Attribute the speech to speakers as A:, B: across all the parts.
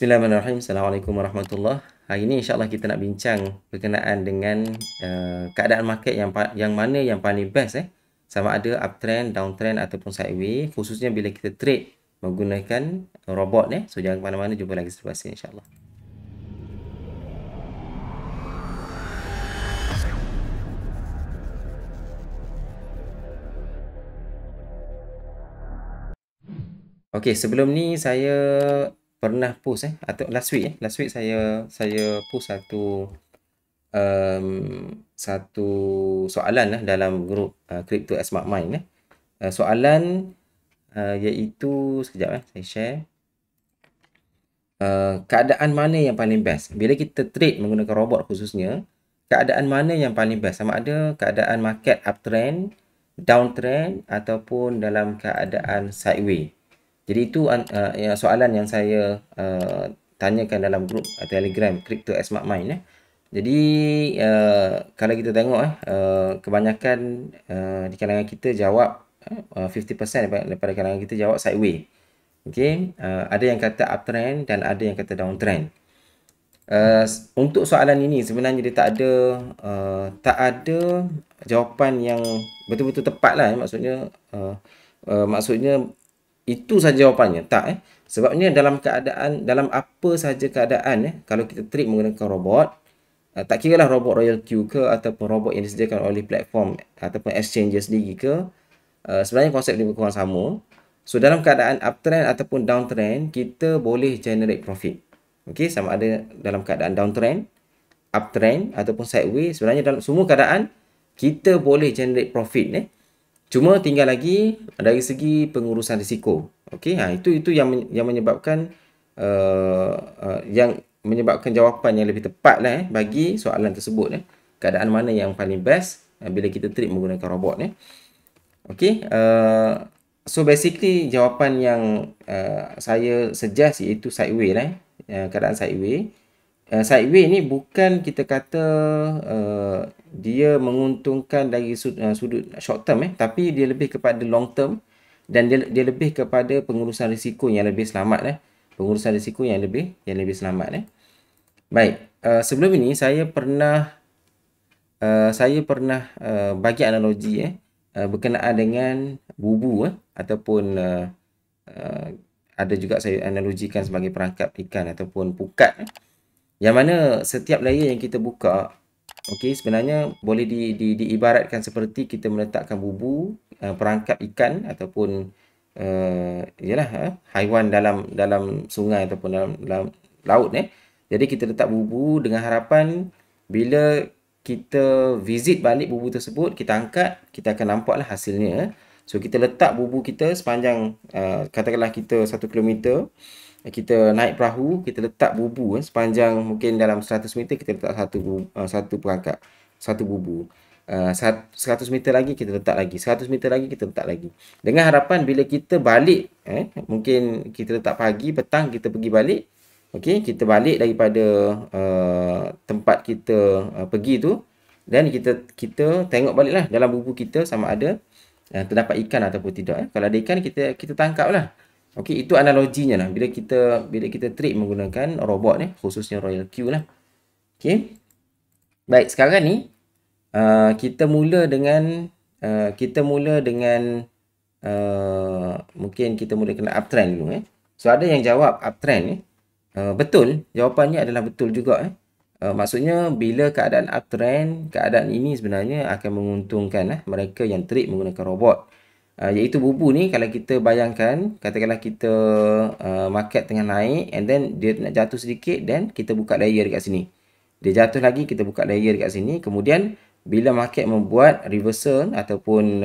A: Bismillahirrahmanirrahim. Assalamualaikum warahmatullahi. Hari ini insya-Allah kita nak bincang berkenaan dengan keadaan market yang mana yang paling best sama ada uptrend, downtrend ataupun sideways, khususnya bila kita trade menggunakan robot So jangan ke mana-mana, jumpa lagi selepas ini insya-Allah. Okey, sebelum ni saya pernah post atau last week saya post satu soalan dalam grup Crypto Smart Mind soalan iaitu sekejap saya share. Keadaan mana yang paling best bila kita trade menggunakan robot, khususnya keadaan mana yang paling best, sama ada keadaan market uptrend, downtrend ataupun dalam keadaan sideways. Jadi itu soalan yang saya tanyakan dalam grup Telegram Crypto Smart Mind Jadi kalau kita tengok kebanyakan di kalangan kita jawab 50% daripada kalangan kita jawab sideways. Okey, ada yang kata uptrend dan ada yang kata downtrend. Untuk soalan ini sebenarnya dia tak ada jawapan yang betul-betul tepat lah maksudnya itu saja jawapannya, tak sebabnya dalam apa saja keadaan kalau kita trade menggunakan robot, tak kiralah robot Royal Q ke ataupun robot yang disediakan oleh platform ataupun exchanges sendiri ke, sebenarnya konsep dia kurang sama. So dalam keadaan uptrend ataupun downtrend, kita boleh generate profit. Okey, sama ada dalam keadaan downtrend, uptrend ataupun sideways, sebenarnya dalam semua keadaan kita boleh generate profit Cuma tinggal lagi dari segi pengurusan risiko. Okey, itu yang menyebabkan jawapan yang lebih tepat bagi soalan tersebut keadaan mana yang paling best bila kita trade menggunakan robot Okey, so basically jawapan yang saya suggest iaitu sideways keadaan sideways. Sideways ni bukan kita kata dia menguntungkan dari sudut short term tapi dia lebih kepada long term, dan dia lebih kepada pengurusan risiko yang lebih selamat pengurusan risiko yang lebih selamat Baik, sebelum ini saya pernah bagi analogi berkenaan dengan bubu ataupun ada juga saya analogikan sebagai perangkap ikan ataupun pukat yang mana setiap layer yang kita buka, okey, sebenarnya boleh diibaratkan seperti kita meletakkan bubu perangkap ikan ataupun haiwan dalam sungai ataupun dalam laut Jadi kita letak bubu dengan harapan bila kita visit balik bubu tersebut, kita angkat, kita akan nampaklah hasilnya. So kita letak bubu kita sepanjang katakanlah kita 1 kilometer, kita naik perahu, kita letak bubu sepanjang mungkin dalam 100 meter, kita letak satu perangkap, satu bubu. 100 meter lagi kita letak lagi, 100 meter lagi kita letak lagi, dengan harapan bila kita balik mungkin kita letak pagi, petang kita pergi balik, okey, kita balik daripada tempat kita pergi tu, dan kita tengok baliklah dalam bubu kita sama ada terdapat ikan ataupun tidak Kalau ada ikan, kita tangkaplah. Okey, itu analoginya bila kita trade menggunakan robot khususnya Royal Q Okey. Baik, sekarang ni kita mula dengan mungkin kita mula dengan uptrend dulu So ada yang jawab uptrend betul, jawapannya adalah betul juga maksudnya bila keadaan uptrend, keadaan ini sebenarnya akan menguntungkan mereka yang trade menggunakan robot. Iaitu bubu ni, kalau kita bayangkan katakanlah kita market tengah naik and then dia nak jatuh sedikit, dan kita buka layer dekat sini, dia jatuh lagi, kita buka layer dekat sini, kemudian bila market membuat reversal ataupun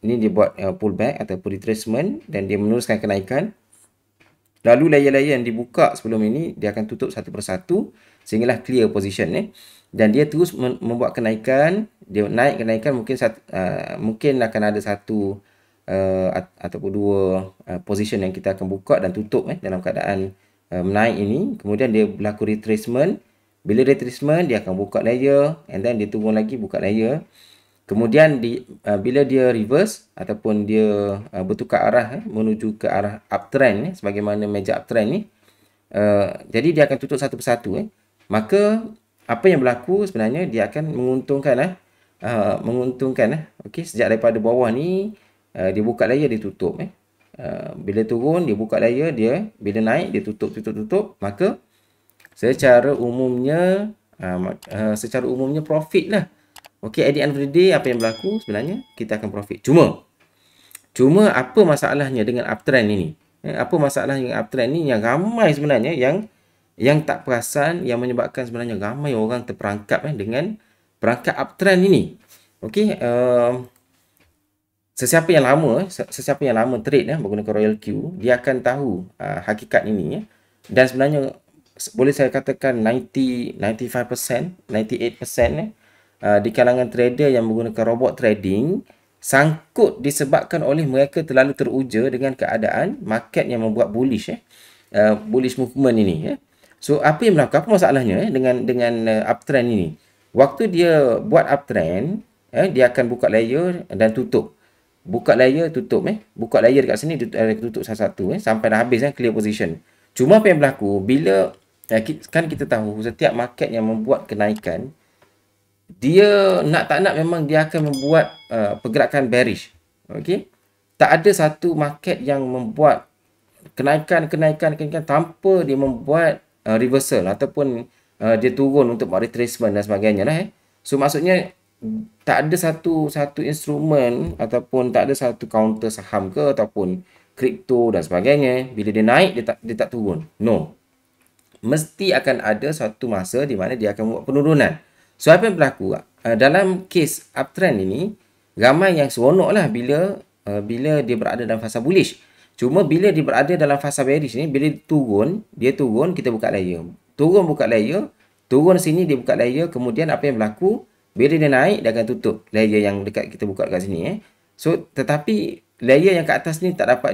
A: ni dia buat pullback ataupun retracement dan dia meneruskan kenaikan, lalu layer-layer yang dibuka sebelum ini dia akan tutup satu persatu sehinggalah clear position dan dia terus membuat kenaikan. Dia naik kenaikan, mungkin akan ada satu ataupun dua position yang kita akan buka dan tutup dalam keadaan menaik ini. Kemudian dia berlaku retracement. Bila retracement, dia akan buka layer and then dia turun lagi, buka layer. Kemudian bila dia reverse ataupun dia bertukar arah menuju ke arah uptrend sebagaimana meja uptrend ni, Jadi dia akan tutup satu persatu. Maka apa yang berlaku sebenarnya dia akan menguntungkan menguntungkan okey, sejak daripada bawah ni dia buka layar dia tutup bila turun dia buka layar dia, bila naik dia tutup, maka secara umumnya profit lah. Okey, at the end of the day apa yang berlaku sebenarnya kita akan profit. Cuma apa masalahnya dengan uptrend ini? Apa masalah dengan uptrend ni yang ramai sebenarnya yang tak perasan, yang menyebabkan sebenarnya ramai orang terperangkap dengan perangkap uptrend ini. Okey, sesiapa yang lama trade menggunakan Royal Q, dia akan tahu hakikat ini dan sebenarnya boleh saya katakan 95%, 98% di kalangan trader yang menggunakan robot trading sangkut disebabkan oleh mereka terlalu teruja dengan keadaan market yang membuat bullish bullish movement ini. So apa yang berlaku? Apa masalahnya dengan uptrend ini? Waktu dia buat uptrend, dia akan buka layer dan tutup. Buka layer tutup buka layer dekat sini tutup satu-satu sampai dah habis clear position. Cuma apa yang berlaku bila kan kita tahu setiap market yang membuat kenaikan, dia nak tak nak memang dia akan membuat pergerakan bearish. Okey. Tak ada satu market yang membuat kenaikan tanpa dia membuat reversal ataupun dia turun untuk buat retracement dan sebagainya lah. So maksudnya tak ada satu instrumen ataupun tak ada satu counter saham ke ataupun kripto dan sebagainya bila dia naik dia tak turun. No. Mesti akan ada satu masa di mana dia akan buat penurunan. So apa yang berlaku? Dalam kes uptrend ini ramai yang seronoklah bila dia berada dalam fasa bullish. Cuma bila dia berada dalam fasa bearish ni, bila dia turun kita buka layer. Buka layer, turun sini dia buka layer, kemudian apa yang berlaku? Bila dia naik, dia akan tutup layer yang dekat kita buka dekat sini. So, tetapi layer yang kat atas ni tak dapat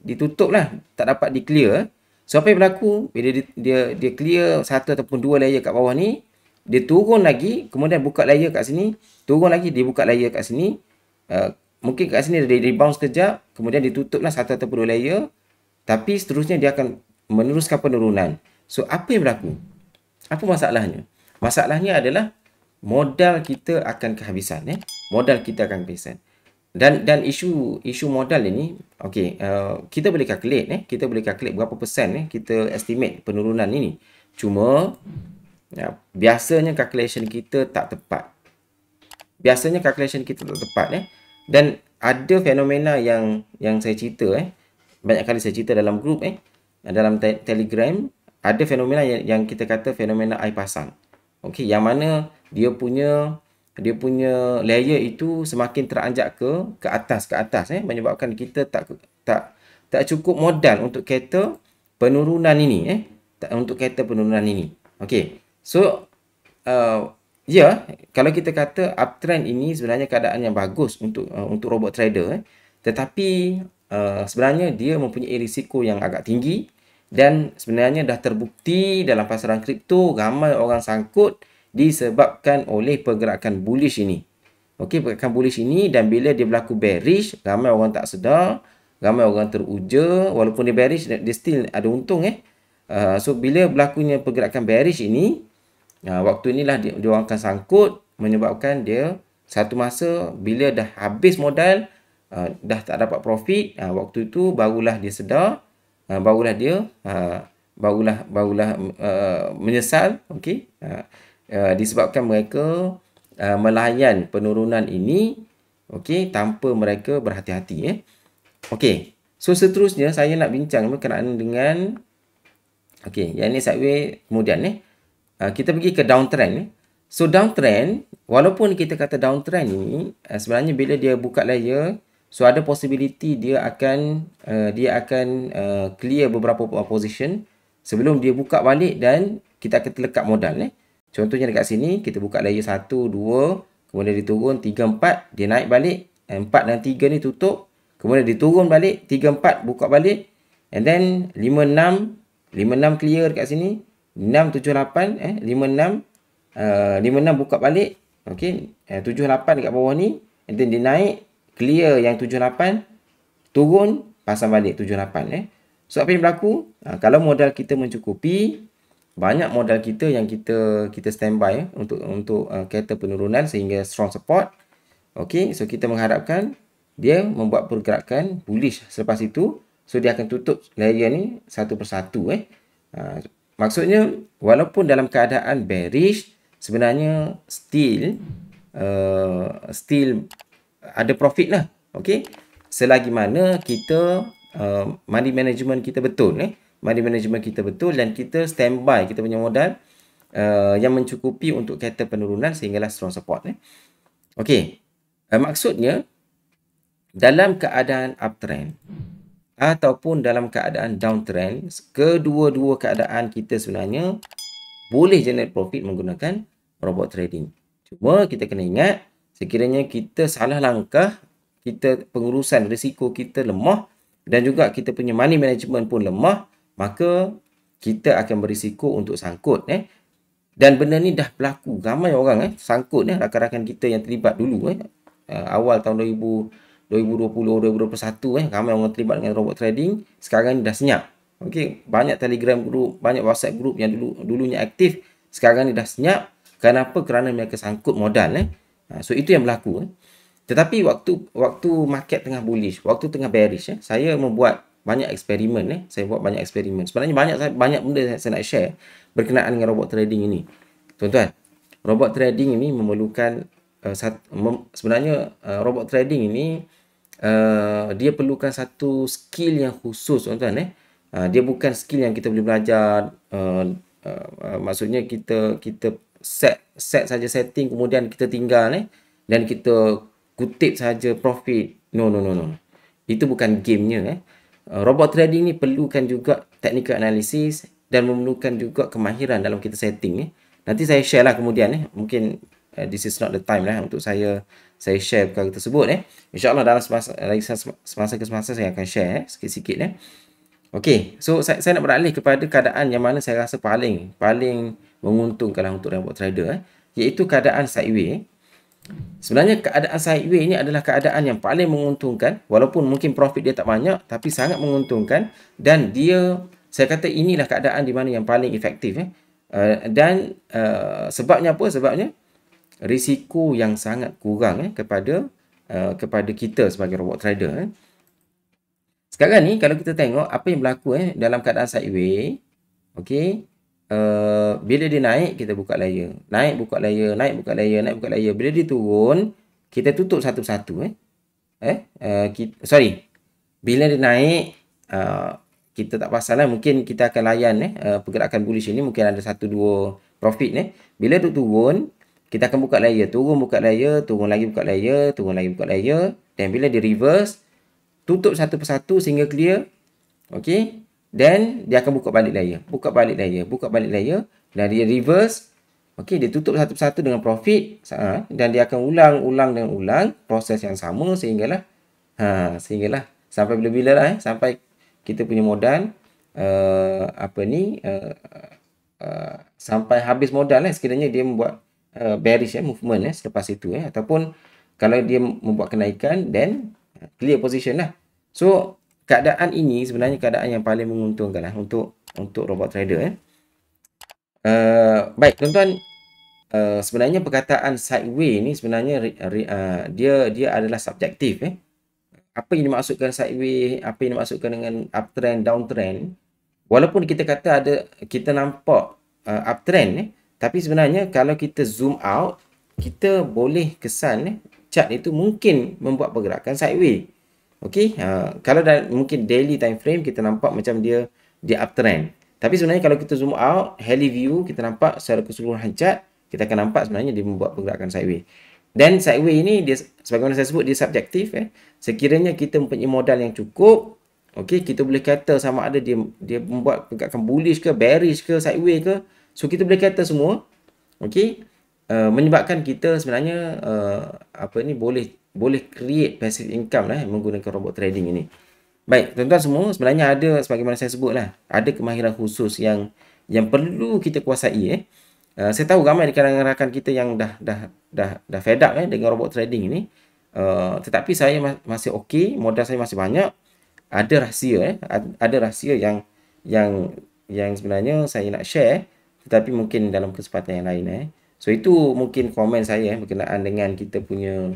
A: ditutup lah. Tak dapat di-clear. So, apa yang berlaku? Bila dia clear satu ataupun dua layer kat bawah ni, dia turun lagi, kemudian buka layer kat sini, turun lagi, dia buka layer kat sini. Mungkin kat sini dia rebound sekejap, kemudian ditutup lah satu ataupun dua layer. Tapi seterusnya dia akan meneruskan penurunan. So, apa yang berlaku? Apa masalahnya? Masalahnya adalah modal kita akan kehabisan. Modal kita akan kehabisan. Dan isu modal ini, okey, kita boleh calculate berapa persen kita estimate penurunan ini. Cuma biasanya calculation kita tak tepat. Dan ada fenomena yang saya cerita banyak kali saya cerita dalam grup dalam Telegram, ada fenomena yang kita kata fenomena air pasang. Okey, yang mana dia punya layer itu semakin teranjak ke atas menyebabkan kita tak cukup modal untuk cater penurunan ini Okey. So kalau kita kata uptrend ini sebenarnya keadaan yang bagus untuk robot trader tetapi sebenarnya dia mempunyai risiko yang agak tinggi dan sebenarnya dah terbukti dalam pasaran kripto ramai orang sangkut disebabkan oleh pergerakan bullish ini. Okey, pergerakan bullish ini dan bila dia berlaku bearish, ramai orang tak sedar, ramai orang teruja walaupun dia bearish dia still ada untung so bila berlakunya pergerakan bearish ini, waktu inilah dia orang akan sangkut menyebabkan dia satu masa bila dah habis modal, dah tak dapat profit, waktu itu barulah dia sedar, barulah menyesal, okey. Disebabkan mereka melayan penurunan ini okey tanpa mereka berhati-hati Okey. So seterusnya saya nak bincang berkenaan dengan okey, yang ni sideway kemudian kita pergi ke downtrend So downtrend, walaupun kita kata downtrend ni sebenarnya bila dia buka layer, so ada possibility dia akan clear beberapa position sebelum dia buka balik dan kita akan terlekat modal Contohnya dekat sini, kita buka layer 1, 2, kemudian dia turun 3, 4, dia naik balik, 4 dan 3 ni tutup, kemudian dia turun balik, 3, 4 buka balik, and then 5, 6, 5, 6 clear dekat sini, 6, 7, 8, 5, 6, 5, 6 buka balik, okay, 7, 8 dekat bawah ni, and then dia naik, clear yang 7, 8, turun, pasang balik 7, 8. So apa yang berlaku? Kalau modal kita mencukupi, banyak modal kita yang kita standby untuk kereta penurunan sehingga strong support. Okey, so kita mengharapkan dia membuat pergerakan bullish selepas itu. So dia akan tutup layer ni satu persatu maksudnya walaupun dalam keadaan bearish, sebenarnya still ada profit lah. Okey. Selagi mana kita money management kita betul money management kita betul dan kita standby kita punya modal yang mencukupi untuk kereta penurunan sehinggalah strong support Okey. Maksudnya dalam keadaan uptrend ataupun dalam keadaan downtrend, kedua-dua keadaan kita sebenarnya boleh generate profit menggunakan robot trading. Cuma kita kena ingat, sekiranya kita salah langkah, kita pengurusan risiko kita lemah dan juga kita punya money management pun lemah, maka kita akan berisiko untuk sangkut Dan benda ni dah berlaku. Ramai orang sangkut rakan-rakan kita yang terlibat dulu awal tahun 2020-2021 ramai orang terlibat dengan robot trading. Sekarang ni dah senyap. Okey, banyak Telegram group, banyak WhatsApp group yang dulunya aktif, sekarang ni dah senyap. Kenapa? Kerana mereka sangkut modal So itu yang berlaku Tetapi waktu market tengah bullish, waktu tengah bearish saya membuat banyak eksperimen Sebenarnya banyak benda saya nak share berkenaan dengan robot trading ini. Tuan-tuan, robot trading ini memerlukan sebenarnya robot trading ini dia perlukan satu skill yang khusus tuan-tuan dia bukan skill yang kita boleh belajar maksudnya kita set saja setting kemudian kita tinggal dan kita kutip saja profit. No. Itu bukan gamenya robot trading ni perlukan juga technical analysis dan memerlukan juga kemahiran dalam kita setting Nanti saya share lah kemudian mungkin this is not the time untuk saya share perkara tersebut InsyaAllah dalam semasa ke semasa saya akan share sikit-sikit Okey, so saya nak beralih kepada keadaan yang mana saya rasa paling menguntungkan untuk robot trader iaitu keadaan sideways. Sebenarnya keadaan sideways ni adalah keadaan yang paling menguntungkan walaupun mungkin profit dia tak banyak tapi sangat menguntungkan dan saya kata inilah keadaan di mana yang paling efektif dan sebabnya apa? Sebabnya risiko yang sangat kurang kepada kita sebagai robot trader Sekarang ni kalau kita tengok apa yang berlaku dalam keadaan sideways, okey, bila dia naik kita buka layer, naik buka layer, naik buka layer, naik buka layer. Bila dia turun kita tutup satu-satu bila dia naik kita tak pasal mungkin kita akan layan pergerakan bullish ini mungkin ada 1-2 profit Bila dia turun kita akan buka layer, turun buka layer, turun lagi buka layer, turun lagi buka layer dan bila dia reverse tutup satu persatu sehingga clear. Okey. Dan dia akan buka balik layer. Buka balik layer. Dan dia reverse. Okey. Dia tutup satu persatu dengan profit. Dan dia akan ulang proses yang sama sehinggalah. Sampai bila-bila lah. Sampai kita punya modal. Sampai habis modal sekiranya dia membuat bearish movement selepas itu. Ataupun kalau dia membuat kenaikan then clear position So, keadaan ini sebenarnya keadaan yang paling menguntungkan untuk robot trader baik, tuan-tuan. Sebenarnya perkataan sideways ni sebenarnya dia adalah subjektif Apa yang dimaksudkan sideways, apa yang dimaksudkan dengan uptrend, downtrend. Walaupun kita kata kita nampak uptrend tapi sebenarnya kalau kita zoom out, kita boleh kesan chart itu mungkin membuat pergerakan sideways. Okey, kalau mungkin daily time frame kita nampak macam dia uptrend. Tapi sebenarnya kalau kita zoom out, heli view, kita nampak secara keseluruhan chart, kita akan nampak sebenarnya dia membuat pergerakan sideways. Dan sideways ini dia sebagaimana saya sebut dia subjektif Sekiranya kita mempunyai modal yang cukup, okey, kita boleh kata sama ada dia membuat pergerakan bullish ke, bearish ke, sideways ke. So kita boleh kata semua. Okey. Menyebabkan kita sebenarnya boleh create passive income menggunakan robot trading ini. Baik, tuan-tuan semua, sebenarnya ada sebagaimana saya sebutlah, ada kemahiran khusus yang perlu kita kuasai saya tahu ramai di kalangan rakan kita yang dah fed up dengan robot trading ini. Tetapi saya masih okey, modal saya masih banyak. ada rahsia ada rahsia yang sebenarnya saya nak share, tetapi mungkin dalam kesempatan yang lain So itu mungkin komen saya berkenaan dengan kita punya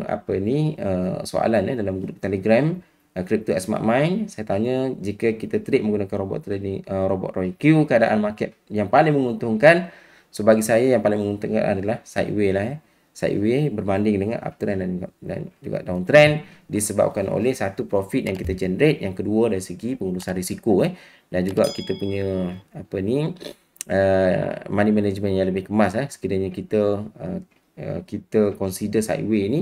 A: apa ni soalan dalam grup Telegram Crypto Smart Mind. Saya tanya, jika kita trade menggunakan robot trading robot ROIQ, keadaan market yang paling menguntungkan. So bagi saya yang paling menguntungkan adalah sideway lah Sideway berbanding dengan uptrend dan juga downtrend, disebabkan oleh satu, profit yang kita generate, yang kedua dari segi pengurusan risiko dan juga kita punya apa ni money management yang lebih kemas sekiranya kita consider sideway ni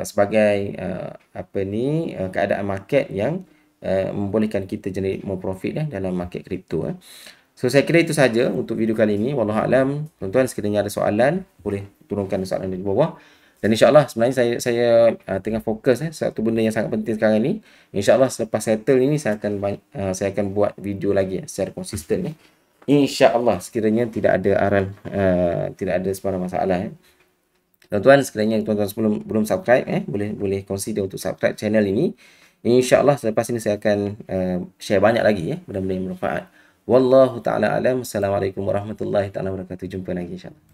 A: sebagai apa ni keadaan market yang membolehkan kita generate more profit dalam market kripto So saya kira itu saja untuk video kali ini. Wallahualam. Tuan-tuan, sekiranya ada soalan, boleh turunkan soalan di bawah. Dan insya-Allah sebenarnya saya tengah fokus satu benda yang sangat penting sekarang ni. Insya-Allah selepas settle ini saya akan buat video lagi secara konsisten Insya-Allah, sekiranya tidak ada tidak ada sebarang masalah Tuan-tuan, sekiranya tuan-tuan belum subscribe boleh consider untuk subscribe channel ini. Insya-Allah selepas ini saya akan share banyak lagi benda-benda yang bermanfaat. Wallahu ta'ala alam. Assalamualaikum warahmatullahi taala wabarakatuh. Jumpa lagi insya-Allah.